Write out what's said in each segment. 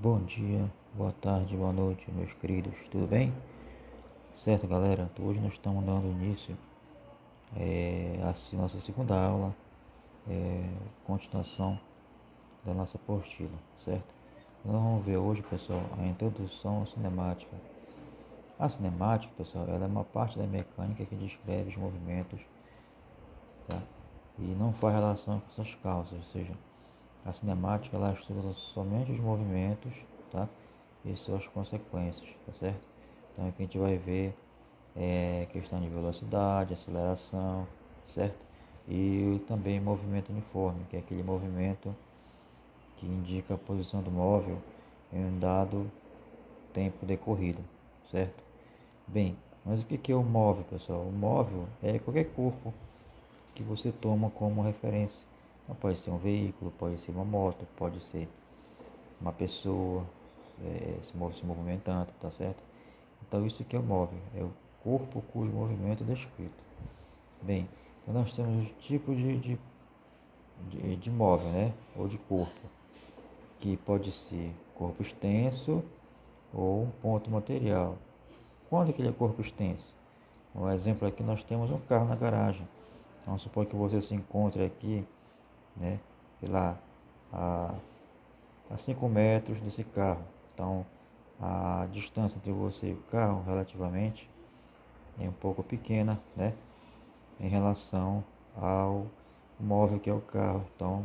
Bom dia, boa tarde, boa noite, meus queridos, tudo bem? Certo, galera? Hoje nós estamos dando início à nossa segunda aula, continuação da nossa apostila, certo? Nós vamos ver hoje, pessoal, a introdução à cinemática. A cinemática, pessoal, ela é uma parte da mecânica que descreve os movimentos, tá? E não faz relação com suas causas, ou seja, a cinemática ela estuda somente os movimentos, tá? E suas consequências, tá certo? Então aqui a gente vai ver questão de velocidade, aceleração, certo? E também movimento uniforme, que é aquele movimento que indica a posição do móvel em um dado tempo decorrido, certo? Bem, mas o que é o móvel, pessoal? O móvel é qualquer corpo que você toma como referência. Então, pode ser um veículo, pode ser uma moto, pode ser uma pessoa se movimentando, tá certo? Então isso que é o móvel, é o corpo cujo movimento é descrito. Bem, então nós temos os tipos de móvel, né? Ou de corpo, que pode ser corpo extenso ou um ponto material. Quando que ele é corpo extenso? Um exemplo aqui, nós temos um carro na garagem. Vamos supor que você se encontre aqui, né? Sei lá, a, a 5 metros desse carro. Então, a distância entre você e o carro, relativamente, é um pouco pequena, né? Em relação ao móvel que é o carro. Então,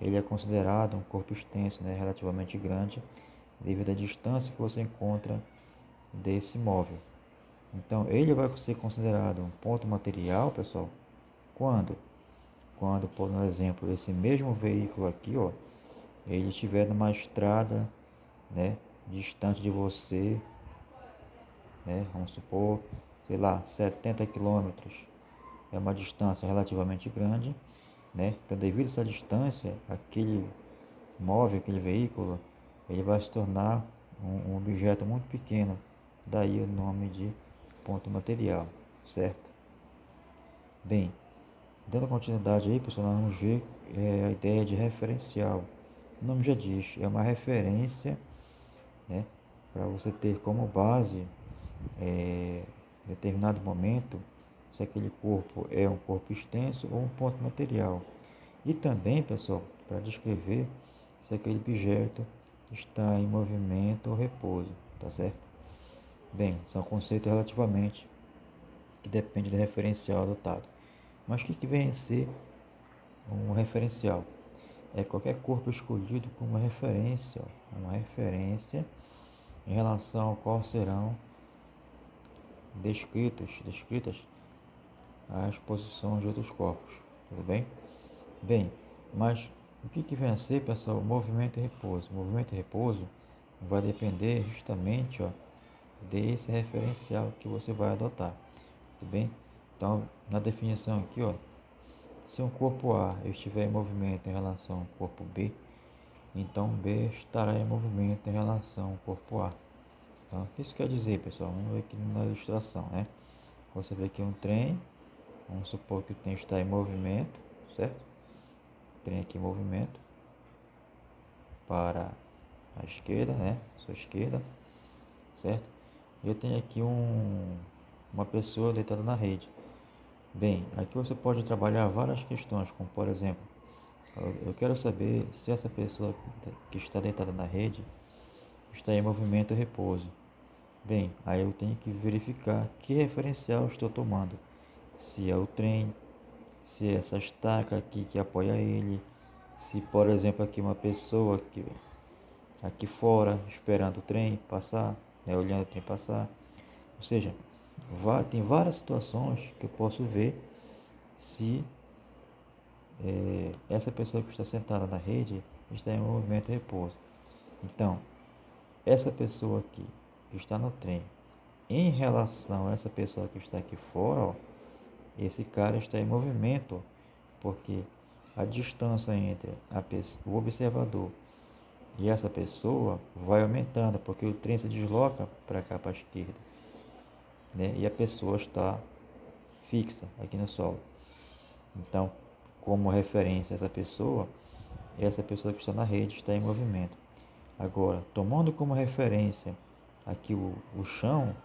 ele é considerado um corpo extenso, né? Relativamente grande, devido à distância que você encontra desse móvel. Então, ele vai ser considerado um ponto material, pessoal, quando? Quando, por exemplo, esse mesmo veículo aqui, ó, ele estiver numa estrada, né, distante de você, né, vamos supor, sei lá, 70 quilômetros, é uma distância relativamente grande, né? Então, devido a essa distância, aquele móvel, aquele veículo, ele vai se tornar um objeto muito pequeno, daí o nome de ponto material, certo? Bem, dando continuidade aí, pessoal, nós vamos ver a ideia de referencial. O nome já diz, é uma referência, né, para você ter como base em determinado momento se aquele corpo é um corpo extenso ou um ponto material. E também, pessoal, para descrever se aquele objeto está em movimento ou repouso, tá certo? Bem, são conceitos relativamente que depende do referencial adotado. Mas o que vem a ser um referencial? É qualquer corpo escolhido como uma referência em relação ao qual serão descritas as posições de outros corpos, tudo bem? Bem, mas o que vem a ser, pessoal, movimento e repouso? Movimento e repouso vai depender justamente, ó, desse referencial que você vai adotar, tudo bem? Então, na definição aqui, ó, se um corpo A estiver em movimento em relação ao corpo B, então B estará em movimento em relação ao corpo A. Então, o que isso quer dizer, pessoal? Vamos ver aqui na ilustração, né? Você vê aqui um trem, vamos supor que o trem está em movimento, certo? Trem aqui em movimento para a esquerda, né? Sua esquerda, certo? Eu tenho aqui uma pessoa deitada na rede. Bem, aqui você pode trabalhar várias questões, como por exemplo, eu quero saber se essa pessoa que está deitada na rede está em movimento ou repouso. Bem, aí eu tenho que verificar que referencial estou tomando. Se é o trem, se é essa estaca aqui que apoia ele, se por exemplo aqui uma pessoa aqui fora esperando o trem passar, né, olhando o trem passar. Ou seja, tem várias situações que eu posso ver se essa pessoa que está sentada na rede está em movimento de repouso. Então, essa pessoa aqui que está no trem, em relação a essa pessoa que está aqui fora, ó, esse cara está em movimento, porque a distância entre o observador e essa pessoa vai aumentando, porque o trem se desloca para cá, para a esquerda, né? E a pessoa está fixa aqui no solo. Então, como referência essa pessoa que está na rede está em movimento. Agora, tomando como referência aqui o chão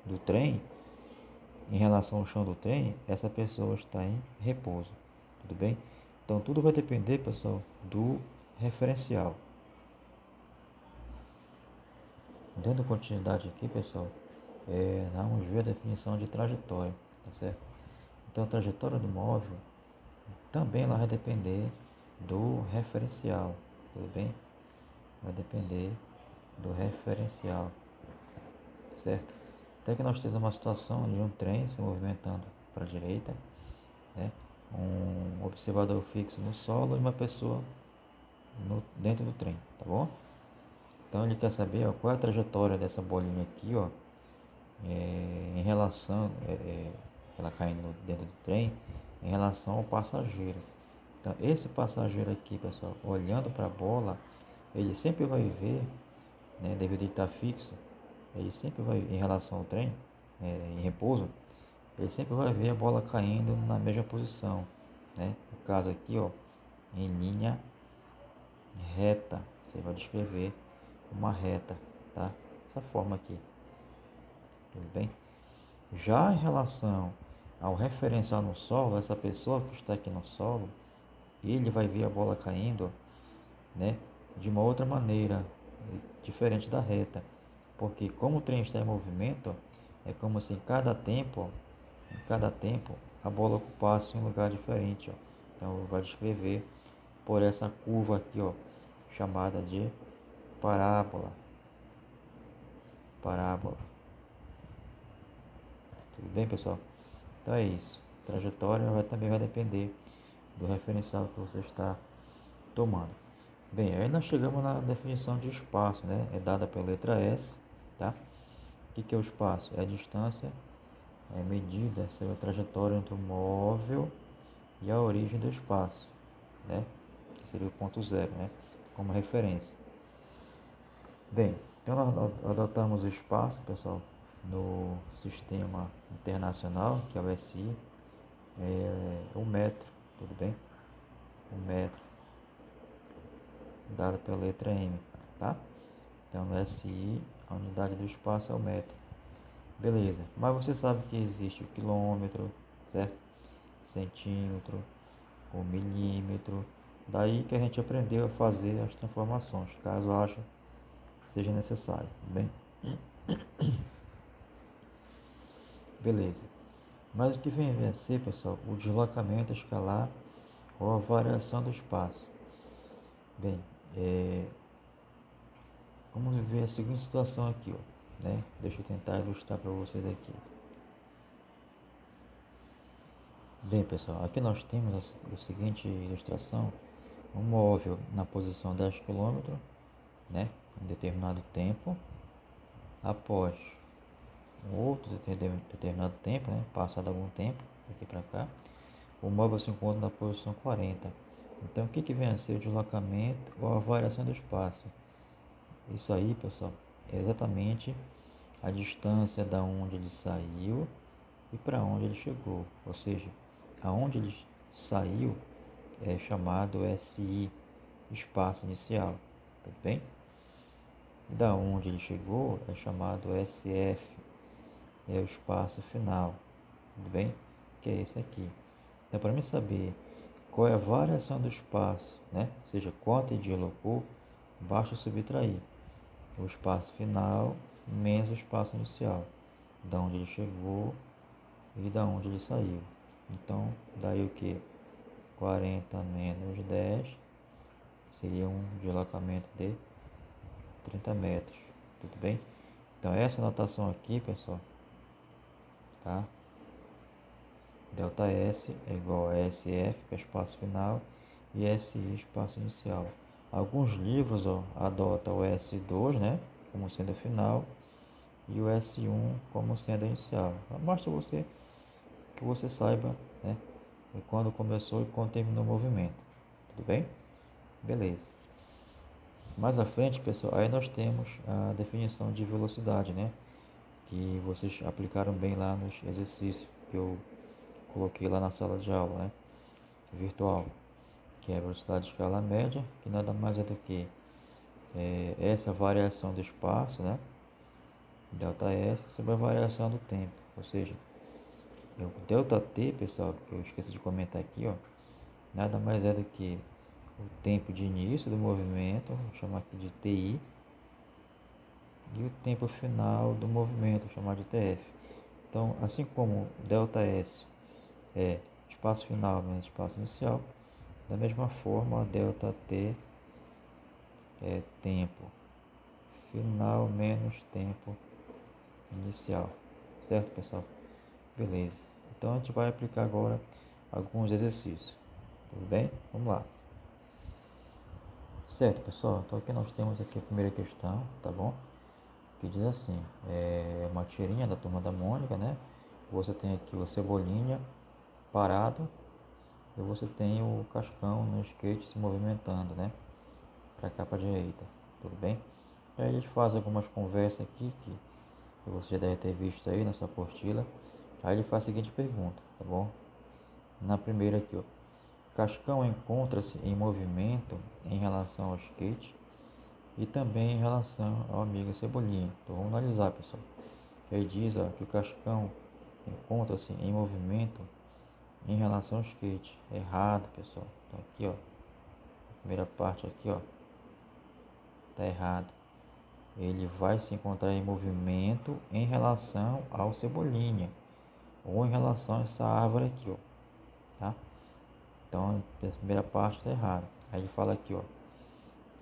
do trem, em relação ao chão do trem, essa pessoa está em repouso, tudo bem? Então tudo vai depender, pessoal, do referencial. Dando continuidade aqui, pessoal, vamos ver a definição de trajetória, tá certo? Então a trajetória do móvel também ela vai depender do referencial, tudo bem? Vai depender do referencial, certo? Até que nós temos uma situação de um trem se movimentando para a direita, né? Um observador fixo no solo e uma pessoa dentro do trem, tá bom? Então ele quer saber, ó, qual é a trajetória dessa bolinha aqui, ó, em relação, ela caindo dentro do trem, em relação ao passageiro. Então esse passageiro aqui, pessoal, olhando para a bola, ele sempre vai ver, né, devido a ele estar fixo, ele sempre vai, em relação ao trem, em repouso, ele sempre vai ver a bola caindo na mesma posição, né? No caso aqui, ó, em linha reta, você vai descrever uma reta, tá? Dessa forma aqui, tudo bem? Já em relação ao referencial no solo, essa pessoa que está aqui no solo, ele vai ver a bola caindo, né, de uma outra maneira, diferente da reta, porque como o trem está em movimento, é como se em cada tempo, a bola ocupasse um lugar diferente, ó. Então vai descrever por essa curva aqui, ó, chamada de parábola. Parábola. Tudo bem, pessoal? Então é isso. A trajetória também vai depender do referencial que você está tomando. Bem, aí nós chegamos na definição de espaço, né? É dada pela letra S, tá? O que é o espaço? É a distância medida sobre a trajetória entre o móvel e a origem do espaço, né? Que seria o ponto zero, né? Como referência. Bem, então nós adotamos o espaço, pessoal, no sistema internacional, que é o SI, o metro, tudo bem? O metro, dado pela letra M, tá? Então no SI, a unidade do espaço é o metro. Beleza, mas você sabe que existe o quilômetro, certo? Centímetro, o milímetro. Daí que a gente aprendeu a fazer as transformações, caso ache seja necessário, bem? Beleza. Mas o que vem a ser, pessoal, o deslocamento escalar ou a variação do espaço. Bem, vamos ver a seguinte situação aqui, ó, né? Deixa eu tentar ilustrar para vocês aqui. Bem, pessoal, aqui nós temos a seguinte ilustração: um móvel na posição 10 km, né, em determinado tempo. Após um outro determinado tempo, né, passado algum tempo, aqui para cá, o móvel se encontra na posição 40. Então, o que vem a ser o deslocamento ou a variação do espaço? Isso aí, pessoal, é exatamente a distância da onde ele saiu e para onde ele chegou. Ou seja, aonde ele saiu é chamado SI, espaço inicial, tudo bem? Da onde ele chegou é chamado SF, é o espaço final, tudo bem? Que é esse aqui. Então, para mim saber qual é a variação do espaço, né? Ou seja, quanto ele deslocou, basta subtrair o espaço final menos o espaço inicial, da onde ele chegou e da onde ele saiu. Então, daí o que? 40 menos 10 seria um deslocamento de 30 metros, tudo bem? Então, essa anotação aqui, pessoal, tá? ΔS é igual a SF, que é espaço final, e SI, espaço inicial. Alguns livros, ó, adotam o S2, né, como sendo final, e o S1 como sendo inicial. Basta você que você saiba, né, quando começou e quando terminou o movimento. Tudo bem? Beleza. Mais à frente, pessoal, aí nós temos a definição de velocidade, né, que vocês aplicaram bem lá nos exercícios que eu coloquei lá na sala de aula, né, virtual, que é a velocidade de escala média, que nada mais é do que essa variação do espaço, né, ΔS, sobre a variação do tempo. Ou seja, o ΔT, pessoal, que eu esqueci de comentar aqui, ó, nada mais é do que o tempo de início do movimento, vou chamar aqui de TI, e o tempo final do movimento, vou chamar de TF. Então, assim como ΔS é espaço final menos espaço inicial, da mesma forma, ΔT é tempo final menos tempo inicial. Certo, pessoal? Beleza. Então, a gente vai aplicar agora alguns exercícios. Tudo bem? Vamos lá. Certo, pessoal? Então, aqui nós temos aqui a primeira questão, tá bom? Que diz assim, é uma tirinha da Turma da Mônica, né? Você tem aqui o Cebolinha parado e você tem o Cascão no skate se movimentando, né? Para cá, para a direita, tudo bem? Aí eles fazem algumas conversas aqui que você já deve ter visto aí nessa apostila. Aí ele faz a seguinte pergunta, tá bom? Na primeira aqui, ó. Cascão encontra-se em movimento em relação ao skate e também em relação ao amigo Cebolinha. Então vamos analisar, pessoal. Ele diz, ó, que o Cascão encontra-se em movimento em relação ao skate. Errado, pessoal. Então aqui, ó, a primeira parte aqui, ó, tá errado. Ele vai se encontrar em movimento em relação ao Cebolinha ou em relação a essa árvore aqui, ó, tá? Então a primeira parte está errada. Aí ele fala aqui, ó,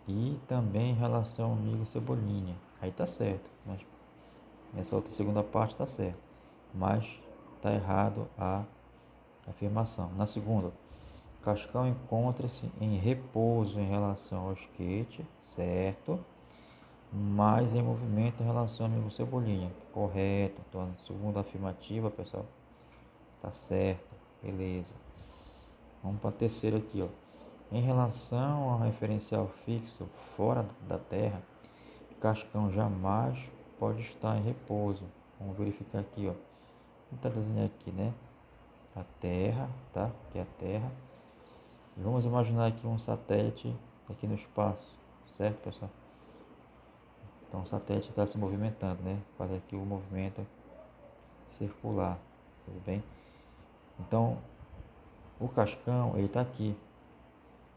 e também em relação ao amigo Cebolinha. Aí tá certo, mas essa outra segunda parte tá certa, mas tá errado a afirmação. Na segunda, Cascão encontra-se em repouso em relação ao skate, certo? Mas em movimento em relação ao amigo Cebolinha, correto. Então a segunda afirmativa, pessoal, tá certo, beleza. Vamos para a terceira aqui, ó. Em relação ao referencial fixo fora da Terra, Cascão jamais pode estar em repouso. Vamos verificar aqui, ó. Está desenhando aqui, né? A Terra, tá? Aqui é a Terra. E vamos imaginar aqui um satélite aqui no espaço, certo, pessoal? Então o satélite está se movimentando, né? Faz aqui o movimento circular, tudo bem? Então o Cascão, ele está aqui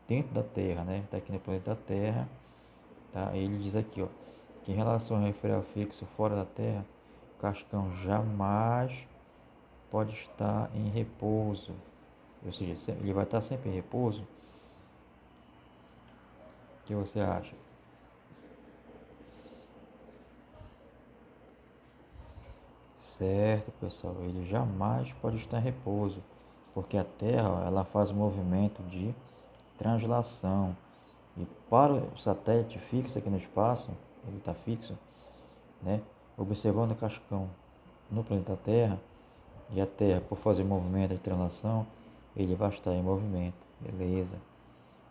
dentro da Terra, né? Está aqui no planeta Terra, tá? Ele diz aqui, ó, que em relação ao referencial fixo fora da Terra, o Cascão jamais pode estar em repouso, ou seja, ele vai estar sempre em repouso. O que você acha? Certo, pessoal, ele jamais pode estar em repouso, porque a Terra, ó, ela faz um movimento de translação. E para o satélite fixo aqui no espaço, ele está fixo, né? Observando o Cascão no planeta Terra, e a Terra, por fazer movimento de translação, ele vai estar em movimento. Beleza,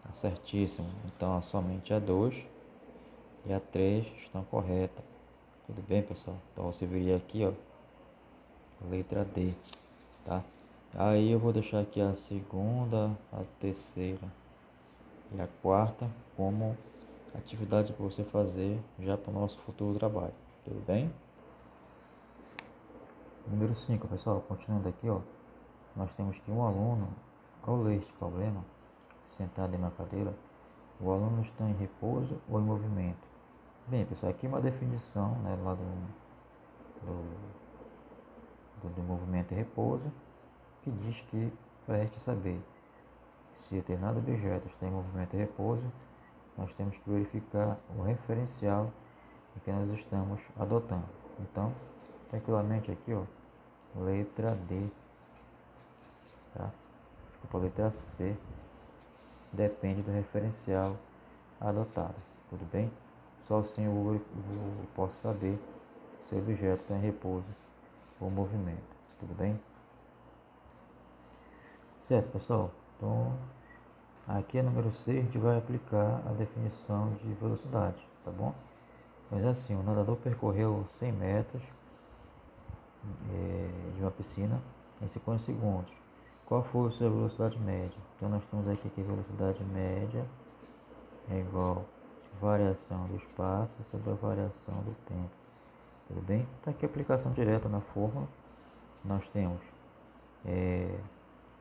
tá certíssimo. Então somente a 2 e a 3 estão corretas. Tudo bem, pessoal? Então você viria aqui, ó, letra D, tá? Aí eu vou deixar aqui a segunda, a terceira e a quarta como atividade para você fazer já para o nosso futuro trabalho. Tudo bem? Número 5, pessoal, continuando aqui, ó, nós temos que um aluno, ao ler este problema, sentado em uma cadeira, o aluno está em repouso ou em movimento? Bem, pessoal, aqui uma definição, né, lá do movimento e repouso, que diz que, para este saber se determinado objeto está em movimento e repouso, nós temos que verificar o referencial que nós estamos adotando. Então, tranquilamente aqui, ó, letra D, tá? Desculpa, letra C, depende do referencial adotado, tudo bem? Só assim eu posso saber se o objeto está em repouso ou movimento, tudo bem? Certo, pessoal? Então, aqui é número 6, a gente vai aplicar a definição de velocidade, tá bom? Mas assim, o nadador percorreu 100 metros de uma piscina em 50 segundos. Qual foi a sua velocidade média? Então nós temos aqui que a velocidade média é igual variação do espaço sobre a variação do tempo. Tudo bem? Então aqui a aplicação direta na fórmula. Nós temos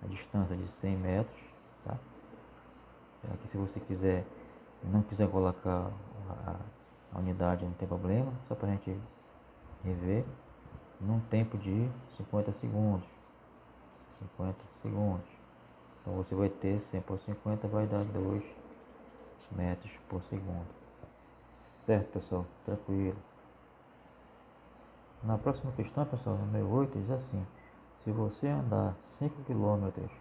a distância de 100 metros. Tá? Aqui, se você não quiser colocar a unidade, não tem problema, só para a gente rever, num tempo de 50 segundos. 50 segundos. Então você vai ter 100 por 50 vai dar 2 metros por segundo. Certo, pessoal? Tranquilo. Na próxima questão, pessoal, número 8, diz assim: se você andar 5 quilômetros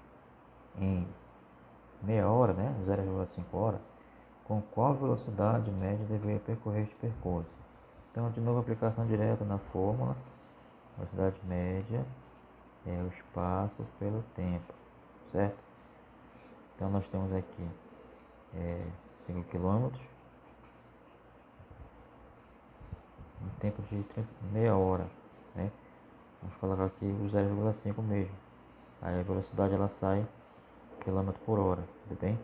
em meia hora, né, 0,5 hora, com qual velocidade média deveria percorrer este percurso? Então, de novo, aplicação direta na fórmula. Velocidade média é o espaço pelo tempo, certo? Então, nós temos aqui 5 quilômetros em tempo de meia hora, né? Vamos colocar aqui o 0,5 mesmo. Aí a velocidade ela sai quilômetro por hora, tudo bem?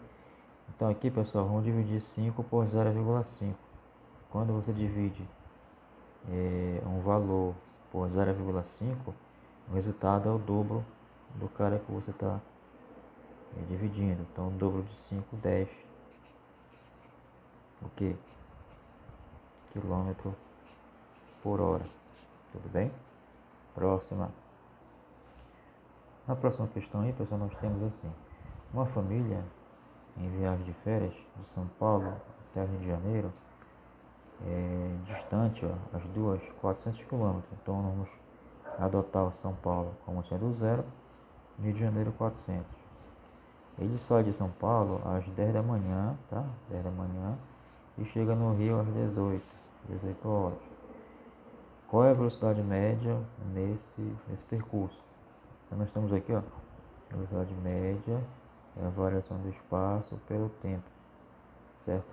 Então aqui, pessoal, vamos dividir 5 por 0,5. Quando você divide um valor por 0,5, o resultado é o dobro do cara que você está dividindo. Então o dobro de 5, 10. O que? Quilômetro por hora. Tudo bem? Próxima. Na próxima questão aí, pessoal, nós temos assim: uma família em viagem de férias de São Paulo até o Rio de Janeiro, distante, ó, as duas, 400 quilômetros. Então vamos adotar o São Paulo como sendo zero, Rio de Janeiro 400. Ele sai de São Paulo às 10 da manhã, tá? 10 da manhã, e chega no Rio às 18 horas. Qual é a velocidade média nesse percurso? Então nós temos aqui, ó, a velocidade média é a variação do espaço pelo tempo, certo?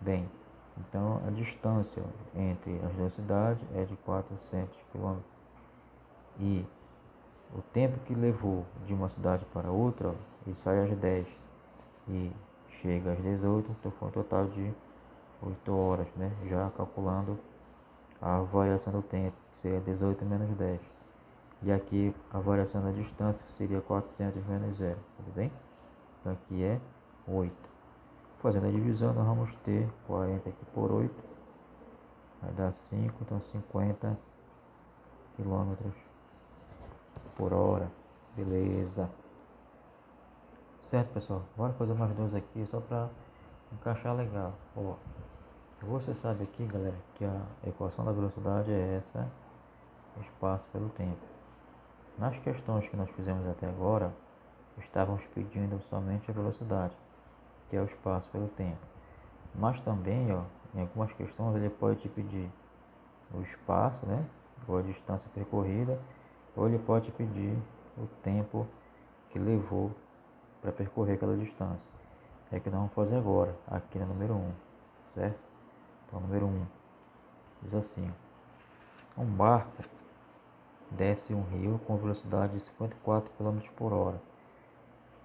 Bem, então a distância entre as duas cidades é de 400 km. E o tempo que levou de uma cidade para outra, ó, ele sai às 10 e chega às 18, então foi um total de 8 horas, né? Já calculando a variação do tempo, que seria 18 menos 10. E aqui a variação da distância, que seria 400 menos 0, tudo bem? Então aqui é 8. Fazendo a divisão, nós vamos ter 40 aqui por 8, vai dar 5, então 50 km por hora. Beleza. Certo, pessoal? Bora fazer mais dois aqui, só para encaixar legal. Ó, você sabe aqui, galera, que a equação da velocidade é essa, espaço pelo tempo. Nas questões que nós fizemos até agora, estávamos pedindo somente a velocidade, que é o espaço pelo tempo. Mas também, ó, em algumas questões ele pode te pedir o espaço, né, ou a distância percorrida, ou ele pode te pedir o tempo que levou para percorrer aquela distância. É que nós vamos fazer agora, aqui no número 1, certo? Então, número 1 diz assim: um barco desce um rio com velocidade de 54 km por hora.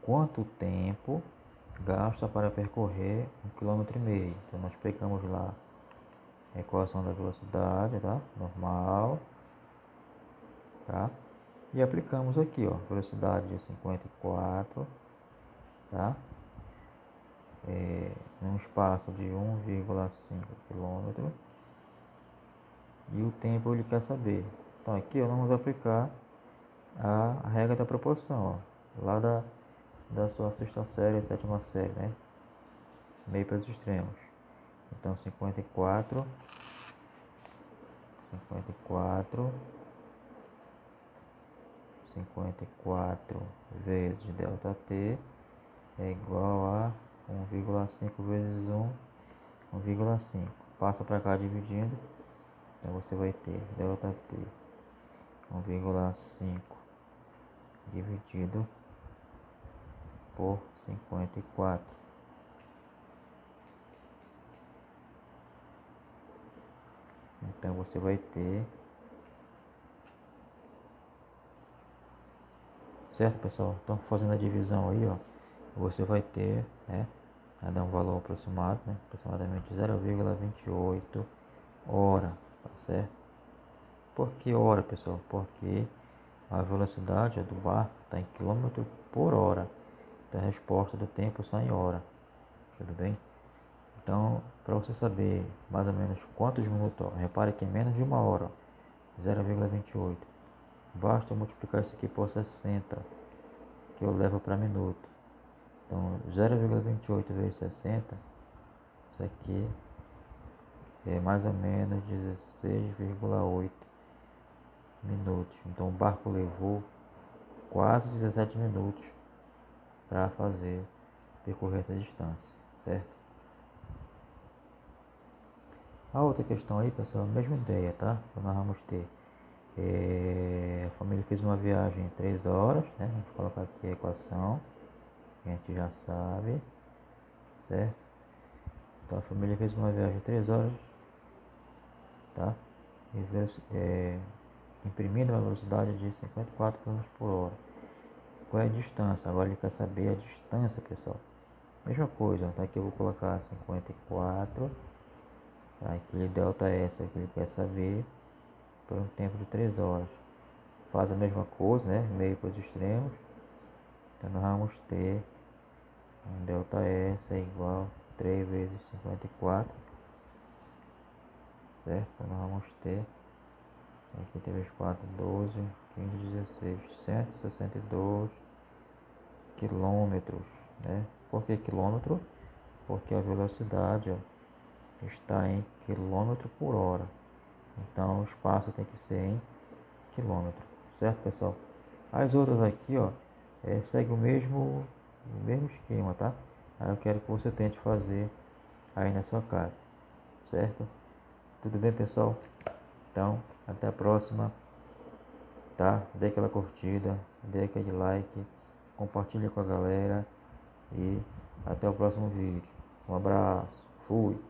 Quanto tempo gasta para percorrer 1,5 km? Então nós pegamos lá a equação da velocidade, tá? Normal, tá? E aplicamos aqui, ó, velocidade de 54, tá? Num espaço de 1,5 km. E o tempo ele quer saber. Então aqui, ó, vamos aplicar a regra da proporção, ó, lá da sua sexta série, sétima série, né? Meio pelos extremos. Então 54 vezes ΔT é igual a 1,5 vezes 1,5. Passa para cá dividindo. Então você vai ter ΔT 1,5 dividido por 54. Então você vai ter, certo, pessoal? Então fazendo a divisão aí, ó, você vai ter, né, Vai dar um valor aproximado, né? Aproximadamente 0,28 hora, tá certo? Por que hora, pessoal? Porque a velocidade do barco está em quilômetro por hora. Então a resposta do tempo sai em hora. Tudo bem? Então, para você saber mais ou menos quantos minutos, ó, repare que é menos de uma hora, 0,28. Basta multiplicar isso aqui por 60, que eu levo para minuto. Então, 0,28 vezes 60, isso aqui é mais ou menos 16,8 minutos. Então, o barco levou quase 17 minutos para percorrer essa distância, certo? A outra questão aí, pessoal, a mesma ideia, tá? Então, nós vamos ter a família fez uma viagem em 3 horas, né? Vamos colocar aqui a equação, que a gente já sabe, certo? Então a família fez uma viagem em 3 horas, tá? Imprimindo uma velocidade de 54 km por hora. Qual é a distância? Agora ele quer saber a distância, pessoal. Mesma coisa, tá? Aqui eu vou colocar 54, tá? Aqui delta S, aqui ele quer saber por um tempo de 3 horas. Faz a mesma coisa, né? Meio para os extremos. Então nós vamos ter um delta S é igual a 3 vezes 54, certo? Então nós vamos ter aqui 3 vezes 4, 12, 15, 16, 162 quilômetros, né? Por que quilômetro? Porque a velocidade, ó, está em quilômetro por hora. Então o espaço tem que ser em quilômetro, certo, pessoal? As outras aqui, ó, segue o mesmo esquema, tá? Aí eu quero que você tente fazer aí na sua casa, certo? Tudo bem, pessoal? Então, até a próxima, tá? Dê aquela curtida, dê aquele like, compartilhe com a galera e até o próximo vídeo. Um abraço, fui!